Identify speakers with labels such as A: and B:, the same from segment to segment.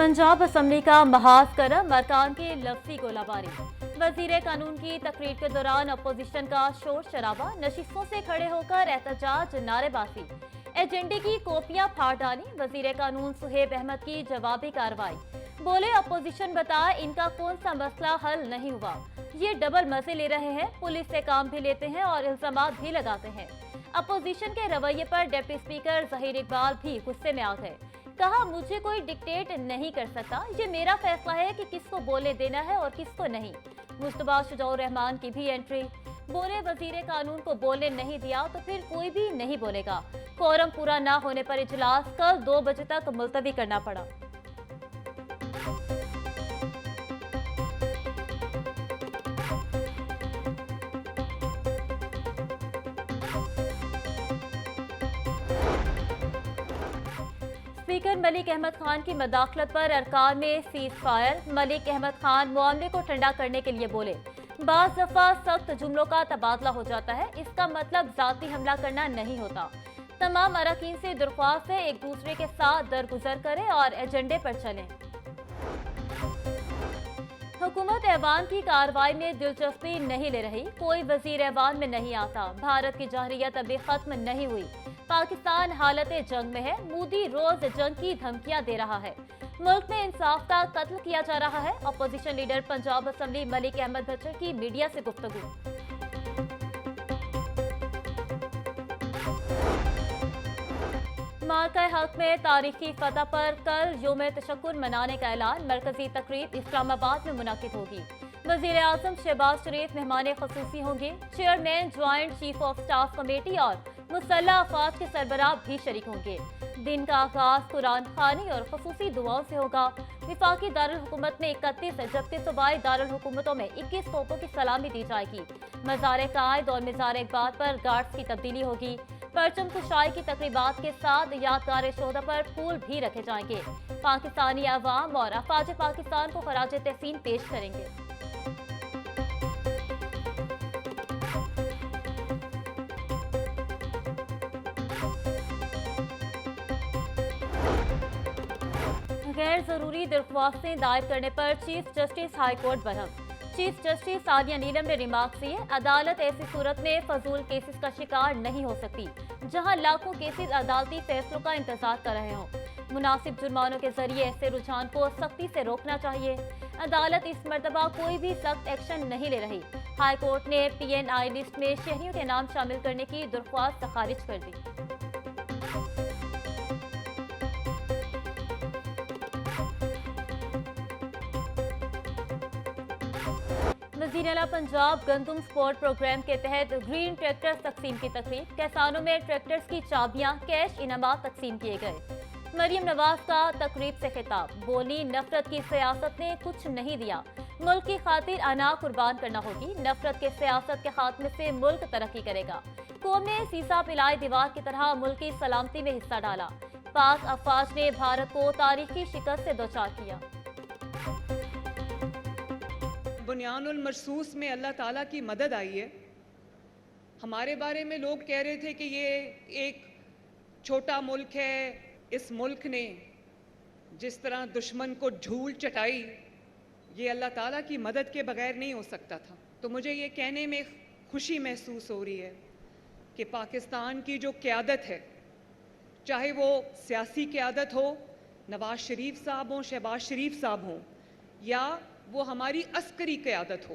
A: Punjab assembly का महाज करम अरकान की लफ्जी गोलाबारी। वजीर कानून की तकरीर के दौरान अपोजिशन का शोर शराबा, नशिस्तों से खड़े होकर एहतजाज, नारेबाजी, एजेंडे की कॉपियां फाड़ डाली। वजीर कानून सुहेब अहमद की जवाबी कार्रवाई। बोले अपोजिशन बताए इनका कौन सा मसला हल नहीं हुआ, ये डबल मजे ले रहे हैं, पुलिस से काम भी लेते हैं और इल्जामात भी लगाते हैं। अपोजिशन के रवैये पर डिप्टी स्पीकर जहीर इकबाल भी गुस्से में आ गए। कहा मुझे कोई डिक्टेट नहीं कर सकता, ये मेरा फैसला है कि किसको बोलने देना है और किसको नहीं। मुस्तफा शुजाउर रहमान की भी एंट्री। बोले वजीर कानून को बोलने नहीं दिया तो फिर कोई भी नहीं बोलेगा। कोरम पूरा ना होने पर इजलास कल 2 बजे तक मुलतवी करना पड़ा। स्पीकर मलिक अहमद खान की मदाखलत पर अरकान में सीज फायर। मलिक अहमद खान मामले को ठंडा करने के लिए बोले, बाज़ दफा सख्त जुमलों का तबादला हो जाता है, इसका मतलब जाती हमला करना नहीं होता। तमाम अरकान से दरख्वास्त है एक दूसरे के साथ दरगुजर करें और एजेंडे पर चलें। हुकूमत ऐवान की कार्रवाई में दिलचस्पी नहीं ले रही, कोई वजीर ऐवान में नहीं आता। भारत की जहरियत अभी खत्म नहीं हुई, पाकिस्तान हालत जंग में है। मोदी रोज जंग की धमकियां दे रहा है, मुल्क में इंसाफ का कत्ल किया जा रहा है। Opposition leader Punjab assembly Malik Ahmad Bhachar की मीडिया से गुफ्तगू। मार्का हक में तारीखी फतह पर कल यौम तशक्कुर मनाने का ऐलान। मरकजी तकरीब इस्लामाबाद में मुनाकिद होगी। वजीर आजम शहबाज शरीफ मेहमान खसूसी होंगे। Chairman joint chief of staff committee और मुसल्लह अफवाज के सरबराह भी शरीक होंगे। दिन का आगाज कुरान खानी और खसूसी दुआओं से होगा। विफाकी दारुल हुकूमत में 31 जबकि सूबाई दारुल हुकूमतों में 21 तोपों की सलामी दी जाएगी। मज़ार कायद और मज़ार इकबाल पर गार्ड्स की तब्दीली होगी। परचम कुशाई की तकरीबात के साथ यादगार शोहदा पर फूल भी रखे जाएंगे। पाकिस्तानी अवाम और अफवाज पाकिस्तान को खराज तहसीन पेश करेंगे। गैर जरूरी दरख्वास्तें दायर करने पर chief justice high court Barham. Chief justice Sania नीलम ने रिमार्क दिए, अदालत ऐसी सूरत में फजूल केसेस का शिकार नहीं हो सकती जहां लाखों केसेस अदालती फैसलों का इंतजार कर रहे हों। मुनासिब जुर्मानों के जरिए ऐसे रुझान को सख्ती से रोकना चाहिए। अदालत इस मरतबा कोई भी सख्त एक्शन नहीं ले रही। हाई कोर्ट ने PNI लिस्ट में शहरियों के नाम शामिल करने की दरख्वास्त खारिज कर दी। वज़ीर आला पंजाब गंदम स्पोर्ट प्रोग्राम के तहत ग्रीन ट्रैक्टर्स तकसीम की तकरीब। किसानों में ट्रैक्टर्स की चाबियां, कैश इनामात तकसीम किए गए। मरियम नवाज का तकरीब से खिताब। बोली नफरत की सियासत ने कुछ नहीं दिया, मुल्क की खातिर अना कुर्बान करना होगी। नफरत के सियासत के खात्मे से मुल्क तरक्की करेगा। कौम ने सीसा पिलाई दीवार की तरह मुल्क की सलामती में हिस्सा डाला। पाक अफवाज ने भारत को तारीखी शिकस्त से दोचार किया।
B: बुनियानुल मरसूस में अल्लाह ताला की मदद आई है। हमारे बारे में लोग कह रहे थे कि ये एक छोटा मुल्क है, इस मुल्क ने जिस तरह दुश्मन को धूल चटाई, ये अल्लाह ताला की मदद के बगैर नहीं हो सकता था। तो मुझे ये कहने में खुशी महसूस हो रही है कि पाकिस्तान की जो क़यादत है, चाहे वो सियासी क़यादत हो, नवाज शरीफ साहब हों, शहबाज शरीफ साहब हों, या वो हमारी अस्करी क़यादत हो,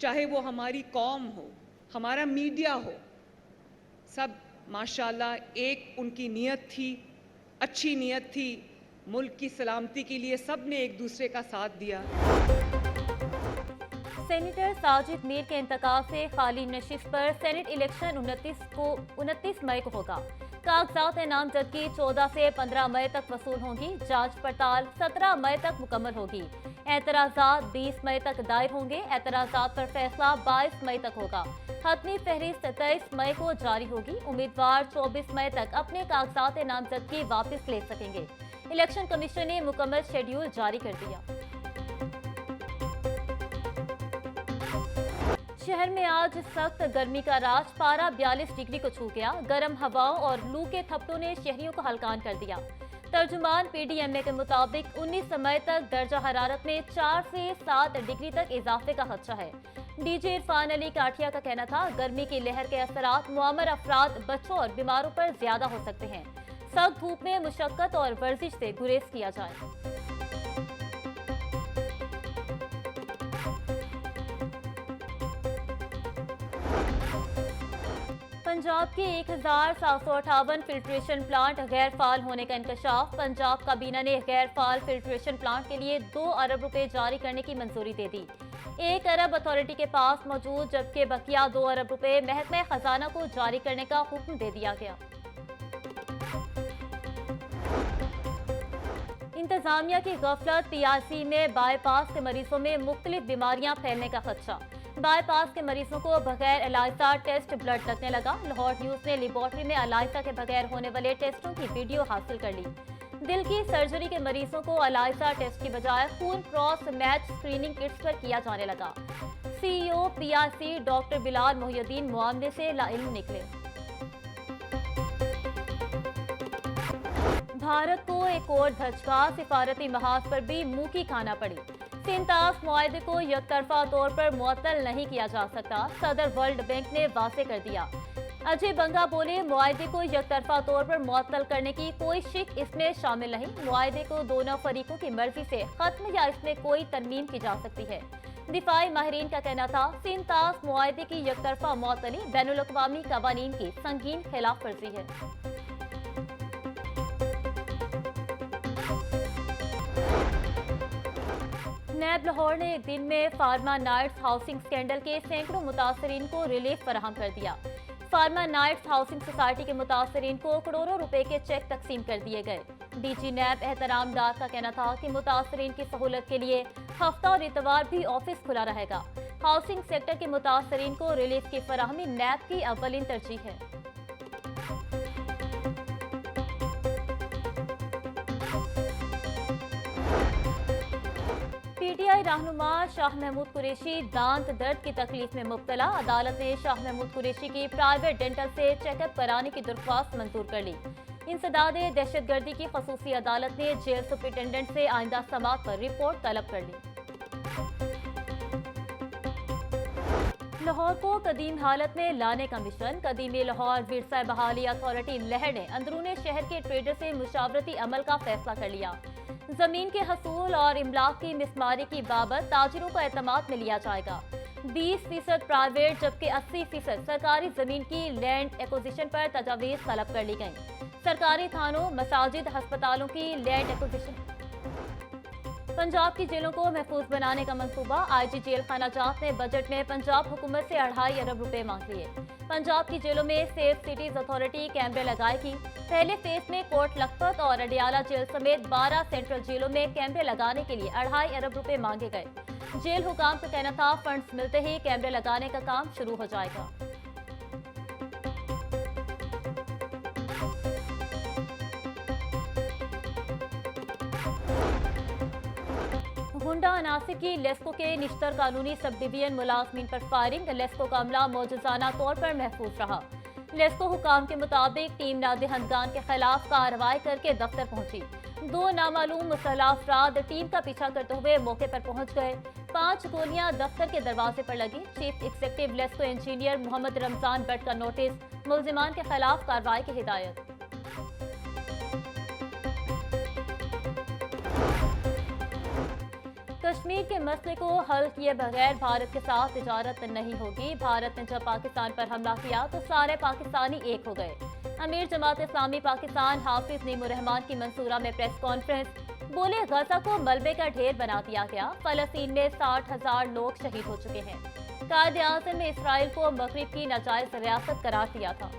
B: चाहे वो हमारी कौम हो, हमारा मीडिया हो, सब माशाल्लाह एक उनकी नीयत थी, अच्छी नीयत थी। मुल्क की सलामती के लिए सब ने एक दूसरे का साथ दिया।
A: सेनेटर साजिद मीर के इंतकाल से खाली नशिस्त पर सेनेट इलेक्शन 29 मई को होगा। कागजात नामजदगी 14 से 15 मई तक वसूल होंगी। जांच पड़ताल 17 मई तक मुकम्मल होगी। एतराज़ात 20 मई तक दायर होंगे। एतराज़ात पर फैसला 22 मई तक होगा। हतमी फहरिस्त 23 मई को जारी होगी। उम्मीदवार 24 मई तक अपने कागजात नामजदगी वापस ले सकेंगे। इलेक्शन कमीशन ने मुकम्मल शेड्यूल जारी कर दिया। शहर में आज सख्त गर्मी का राज। पारा 42 डिग्री को छू गया। गर्म हवाओं और लू के थपड़ों ने शहरियों को हलकान कर दिया। तर्जुमान पीडीएमए के मुताबिक 19 मई तक दर्जा हरारत में 4 से 7 डिग्री तक इजाफे का खदशा है। डीजी इरफान अली काठिया का कहना था, गर्मी की लहर के असरात मुआमर अफराद, बच्चों और बीमारों पर ज्यादा हो सकते हैं। सख्त धूप में मुशक्कत और वर्जिश से गुरेज किया जाए। पंजाब के 1758 फिल्ट्रेशन प्लांट गैर फाल होने का इंकशाफ। पंजाब काबीना ने गैर फाल फिल्ट्रेशन प्लांट के लिए 2 अरब रुपए जारी करने की मंजूरी दे दी। 1 अरब अथॉरिटी के पास मौजूद, जबकि बकिया 2 अरब रुपए महकमा खजाना को जारी करने का हुक्म दे दिया गया। इंतजामिया की गफलत, पीआरसी में बाईपास के मरीजों में मुख्तलिफ बीमारियां फैलने का खदशा। बाईपास के मरीजों को बगैर एलाइजा टेस्ट ब्लड लगने लगा। लाहौर न्यूज ने लेबॉर्ट्री में एलाइजा के बगैर होने वाले टेस्टों की वीडियो हासिल कर ली। दिल की सर्जरी के मरीजों को एलाइजा टेस्ट की बजाय खून क्रॉस मैच स्क्रीनिंग किट्स पर किया जाने लगा। CEO PRC doctor Bilal Mohiuddin मामले से लाइल्म निकले। भारत को एक और धचका, सिफारती महाज पर भी मुंह की खाना पड़ी। सिंतास मुआहदे को यकतरफा तौर पर मुअत्तल नहीं किया जा सकता, सदर वर्ल्ड बैंक ने वाजे कर दिया। अजय बंगा बोले, मुआहदे को यकतरफा तौर पर मुअत्तल करने की कोई शिक इसमें शामिल नहीं। मुआहदे को दोनों फरीकों की मर्जी से खत्म या इसमें कोई तरमीम की जा सकती है। दिफाई माहिरीन का कहना था, सिंतास मुआहदे की यकतरफा मुअत्तली बैनुल अक़वामी कवानीन की संगीन खिलाफ वर्जी है। नैब लाहौर ने एक दिन में फार्मा नाइट्स हाउसिंग स्कैंडल के सैकड़ों मुतासरीन को रिलीफ फराहम कर दिया। फार्मा नाइट्स हाउसिंग सोसाइटी के मुतासरीन को करोड़ों रुपए के चेक तकसीम कर दिए गए। डीजी नैब एहतराम डार का कहना था कि मुतासरीन की सहूलत के लिए हफ्ता और इतवार भी ऑफिस खुला रहेगा। हाउसिंग सेक्टर के मुतासरीन को रिलीफ की फराहमी नैब की अव्वलीन तरजीह है। पीटीआई रहनुमा शाह महमूद कुरैशी दांत दर्द की तकलीफ में मुब्तला। अदालत ने शाह महमूद कुरैशी की प्राइवेट डेंटल से चेकअप कराने की दरख्वास्त मंजूर कर ली। इंसदाद दहशतगर्दी की खसूसी अदालत ने जेल सुपरिटेंडेंट से आइंदा समाअत पर रिपोर्ट तलब कर ली। लाहौर को कदीम हालत में लाने का मिशन। कदीमी लाहौर विरसा बहाली अथॉरिटी लहर ने अंदरूनी शहर के ट्रेडर से मुशावरती अमल का फैसला कर लिया। जमीन के हसूल और इमलाक की मिसमारी की बाबत ताजिरों को एतमाद में लिया जाएगा। 20% प्राइवेट जबकि 80% सरकारी जमीन की लैंड एक्विजिशन पर तजावीज तलब कर ली गई। सरकारी थानों, मसाजिद, अस्पतालों की लैंड एक्विजिशन। पंजाब की जेलों को महफूज बनाने का मंसूबा। आईजी जेल खाना जात ने बजट में पंजाब हुकूमत से 2.5 अरब रुपए मांग लिए। पंजाब की जेलों में सेफ सिटीज अथॉरिटी कैमरे लगाएगी। पहले फेज में कोट लखपत और अडियाला जेल समेत 12 सेंट्रल जेलों में कैमरे लगाने के लिए 2.5 अरब रुपए मांगे गए। जेल हुकाम का कहना था, फंड्स मिलते ही कैमरे लगाने का काम शुरू हो जाएगा। गुंडा अनासिर की लेस्को के निश्तर कानूनी सब डिवीजन मुलाजमीन पर फायरिंग। लेस्को का अमला मौजूदाना तौर पर महफूज रहा। लेस्को हुकाम के मुताबिक टीम नादेहंदगान के खिलाफ कार्रवाई करके दफ्तर पहुंची। 2 नामालूम मुसल्लह अफराद टीम का पीछा करते हुए मौके पर पहुंच गए। 5 गोलियां दफ्तर के दरवाजे पर लगी। Chief executive LESCO engineer Mohammad Ramzan Bhatt का नोटिस, मुलजिमान के खिलाफ कार्रवाई की हिदायत। कश्मीर के मसले को हल किए बगैर भारत के साथ तिजारत नहीं होगी। भारत ने जब पाकिस्तान पर हमला किया तो सारे पाकिस्तानी एक हो गए। अमीर जमात इस्लामी पाकिस्तान हाफिज नीमूर रहमान की मंसूरा में प्रेस कॉन्फ्रेंस। बोले, गजा को मलबे का ढेर बना दिया गया। फलस्तीन में 60,000 लोग शहीद हो चुके हैं। कायदे आज़म ने इसराइल को मगरिब की नाजायज रियासत करार दिया था।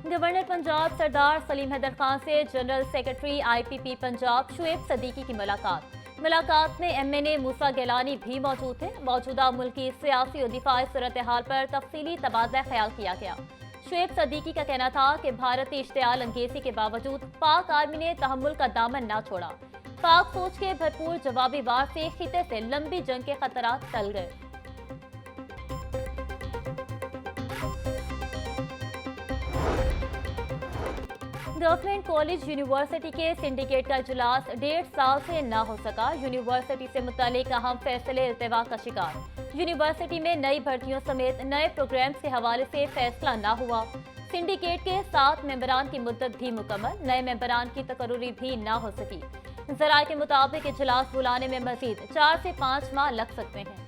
A: गवर्नर पंजाब सरदार सलीम हैदर खान से general secretary IPP Punjab Shoaib Siddiqui की मुलाकात में एमएनए मूसा गिलानी भी मौजूद थे। मौजूदा मुल्क की सियासी और दिफाई सूरत हाल पर तफसीली तबादला ख्याल किया गया। शुएब सदीकी का कहना था कि भारतीय इश्तियाल अंगेजी के बावजूद पाक आर्मी ने तहम्मुल का दामन न छोड़ा। पाक फौज के भरपूर जवाबी वार से खिते से लंबी जंग के खतरात टल गए। गवर्नमेंट कॉलेज यूनिवर्सिटी के सिंडिकेट का इजलास 1.5 साल से न हो सका। यूनिवर्सिटी से मुतालिक अहम फैसले इल्तिवा का शिकार। यूनिवर्सिटी में नई भर्तियों समेत नए प्रोग्राम्स के हवाले से फैसला न हुआ। सिंडिकेट के 7 मेंबरान की मुद्दत भी मुकम्मल, नए मेंबरान की तकर्री भी न हो सकी। जराये के मुताबिक इजलास बुलाने में मजीद 4 से 5 माह लग सकते हैं।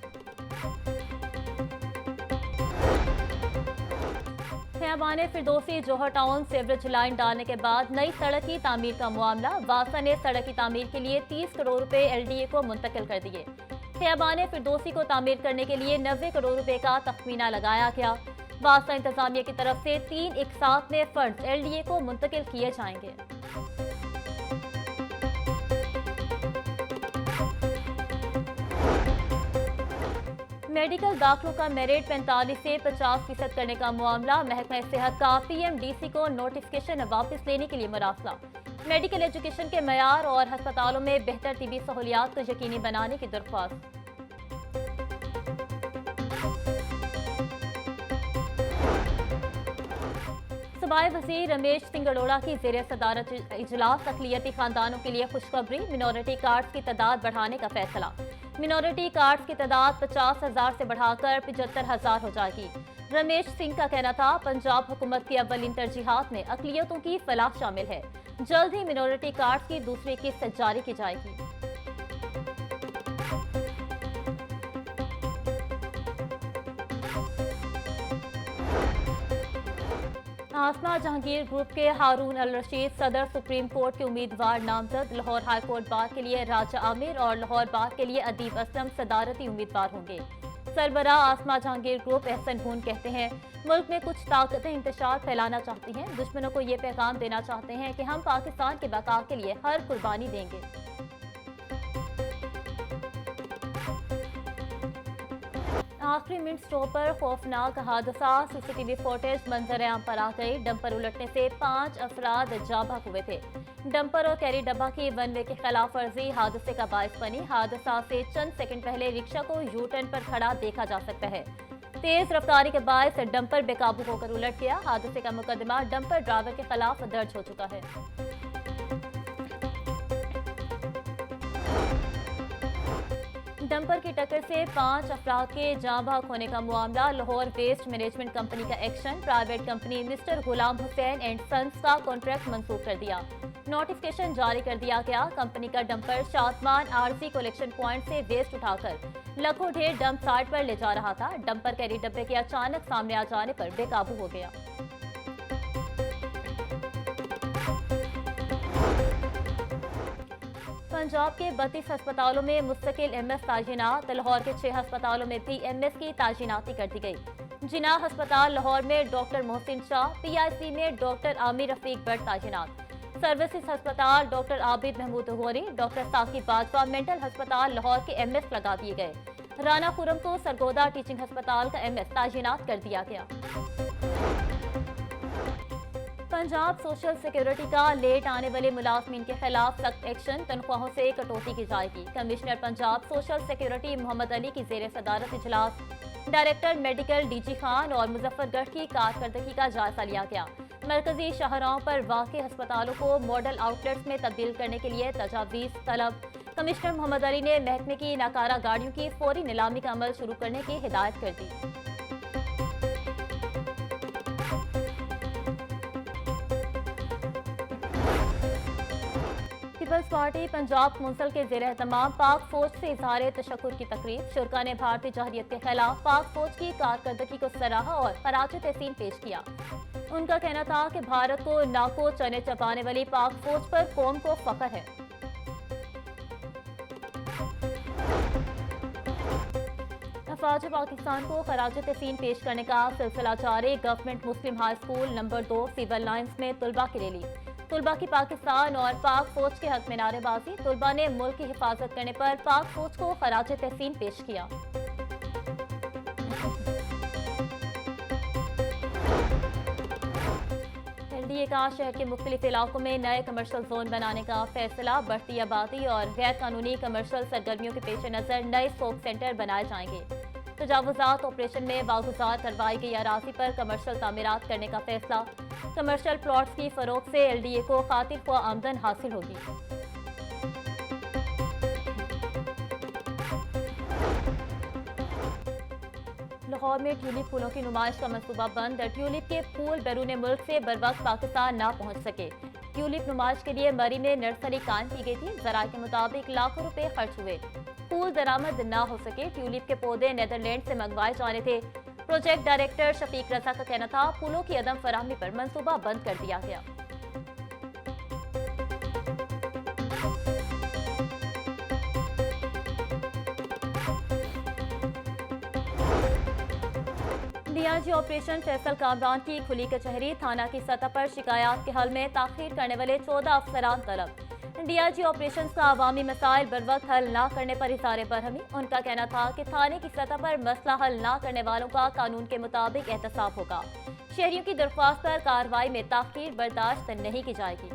A: खयाबान फिरदौसी जोहर टाउन सीवरेज लाइन डालने के बाद नई सड़क की तामीर का मामला। वासा ने सड़क की तामीर के लिए 30 करोड़ रुपए LDA को मुंतकिल कर दिए। खयाबान फिरदौसी को तामीर करने के लिए 90 करोड़ रुपए का तखमीना लगाया गया। वासा इंतजामिया की तरफ से 3 इकसात में फंड LDA को मुंतकिल किए जाएंगे। मेडिकल दाखिलों का मेरिट 45 से 50% करने का मामला। महकमा सेहत का PMDC को नोटिफिकेशन वापस लेने के लिए मुरासला। मेडिकल एजुकेशन के मयार और अस्पतालों में बेहतर तिबी सहूलियात को यकीनी बनाने की दरख्वास्त। सूबाई वज़ीर रमेश सिंह गडोड़ा की ज़ेर सदारत इजलास। अक़लियती खानदानों के लिए खुशखबरी, मिनॉरिटी कार्ड्स की तादाद बढ़ाने का फैसला। मिनॉरिटी कार्ड्स की तादाद 50,000 से बढ़ाकर 75,000 हो जाएगी। रमेश सिंह का कहना था, पंजाब हुकूमत की अव्वलीन तरजीहात में अक़लियतों की फलाह शामिल है। जल्द ही मिनॉरिटी कार्ड्स की दूसरी किस्त जारी की जाएगी। आसमा जहांगीर ग्रुप के हारून अल रशीद सदर सुप्रीम कोर्ट के उम्मीदवार नामजद। लाहौर हाई कोर्ट बार के लिए राजा आमिर और लाहौर बार के लिए अदीब असलम सदारती उम्मीदवार होंगे। सरबरा आसमा जहांगीर ग्रुप एहसन खून कहते हैं, मुल्क में कुछ ताकतें इंतशार फैलाना चाहती हैं। दुश्मनों को ये पैगाम देना चाहते हैं कि हम पाकिस्तान के बका के लिए हर कुर्बानी देंगे। आखिरी मिनट स्टॉप पर खौफनाक हादसा। CCTV फुटेज मंजर आम पर आ गई। डंपर उलटने से 5 अफराद जाबाक हुए थे। डंपर और कैरी डब्बा की वन वे की खिलाफ वर्जी हादसे का बायस बनी। हादसा से चंद सेकंड पहले रिक्शा को यू टर्न पर खड़ा देखा जा सकता है। तेज रफ्तारी के बायस डंपर बेकाबू होकर उलट गया। हादसे का मुकदमा डंपर ड्राइवर के खिलाफ दर्ज हो चुका है। डंपर की टक्कर से 5 अफराद के जाँ बहक होने का मामला। लाहौर वेस्ट मैनेजमेंट कंपनी का action. Private company mister Ghulam Hussain and sons का कॉन्ट्रैक्ट मंसूख कर दिया। नोटिफिकेशन जारी कर दिया गया। कंपनी का dumper Shacman RC collection point से वेस्ट उठाकर लाखों ढेर डंप साइट पर ले जा रहा था। डंपर कैरी डब्बे के अचानक सामने आ जाने पर बेकाबू हो गया। पंजाब के 32 अस्पतालों में मुस्तकिल MS तायीनात। लाहौर के 6 अस्पतालों में भी MS की तायीनाती कर दी गई। जिनाह अस्पताल लाहौर में डॉक्टर मोहसिन शाह, PIC में डॉक्टर आमिर रफीक बट तायीनात। सर्विसेज अस्पताल doctor Abid Mahmood Ghauri, doctor Saqib Bajwa mental अस्पताल लाहौर के MS लगा दिए गए। राना खुरम को सरगोदा टीचिंग अस्पताल का MS तायीनात कर दिया गया। पंजाब सोशल सिक्योरिटी का लेट आने वाले मुलाजमीन के खिलाफ सख्त एक्शन। तनख्वाहों से कटौती की जाएगी। Commissioner Punjab social security Mohammad Ali की ज़ेर सदारत इजलास। डायरेक्टर मेडिकल DG खान और मुजफ्फरगढ़ की कारकर्दगी का जायजा लिया गया। मरकजी शाहराहों पर वाक़ अस्पतालों को मॉडल आउटलेट्स में तब्दील करने के लिए तजावीज़ तलब। कमिश्नर मोहम्मद अली ने महकमे की नाकारा गाड़ियों की फौरी नीलामी का अमल शुरू करने की हिदायत कर दी। पीपल्स पार्टी पंजाब कौंसिल के ज़ेर एहतमाम पाक फौज से इजहार तशक्कुर की तकरीब। शुरका ने भारतीय जहरियत के खिलाफ पाक फौज की कारकर्दगी को सराहा और खराज तहसीन पेश किया। उनका कहना था कि भारत को नाको चने चबाने वाली पाक फौज पर कौम को फख्र है। अफवाज पाकिस्तान को खराज तहसीन पेश करने का सिलसिला जारी। Government Muslim high school number 2 civil lines में तुलबा की रैली। तुलबा की पाकिस्तान और पाक फौज के हक में नारेबाजी। तुलबा ने मुल्क की हिफाजत करने पर पाक फौज को खराज तहसीन पेश किया। LDA का शहर के मुख्तलिफ इलाकों में नए कमर्शियल जोन बनाने का फैसला। बढ़ती आबादी और गैर कानूनी कमर्शियल सरगर्मियों के पेश नज़र नए स्पोक सेंटर बनाए जाएंगे। तजावुजात ऑपरेशन में बागुजार करवाई गई अराजी पर कमर्शियल तामीरात करने का फैसला। कमर्शियल प्लॉट्स की फरोख्त से LDA को खातिर ख्वाह आमदन हासिल होगी। लाहौर में ट्यूलिप फूलों की नुमाइश का मंसूबा बंद। ट्यूलिप के फूल बैरून मुल्क से बरवक्त पाकिस्तान ना पहुंच सके। ट्यूलिप नुमाइश के लिए मरी में नर्सरी कायम की गई थी। जराये के मुताबिक लाखों रुपए खर्च हुए, फूल दरामद ना हो सके। ट्यूलिप के पौधे नेदरलैंड से मंगवाए जाने थे। प्रोजेक्ट डायरेक्टर शफीक रजा का कहना था फूलों की अदम फराहमी पर मंसूबा बंद कर दिया गया। DIG ऑपरेशन फैसल कामरान की खुली कचहरी। थाना की सतह पर शिकायत के हल में ताखीर करने वाले 14 अफसरान तलब। DIG ऑपरेशन का अवामी मसाइल बर वक्त हल ना करने पर इशारे बरहमी। उनका कहना था कि थाने की सतह पर मसला हल ना करने वालों का कानून के मुताबिक एहतसाब होगा। शहरियों की दरख्वास्त पर कार्रवाई में ताखीर बर्दाश्त नहीं की जाएगी।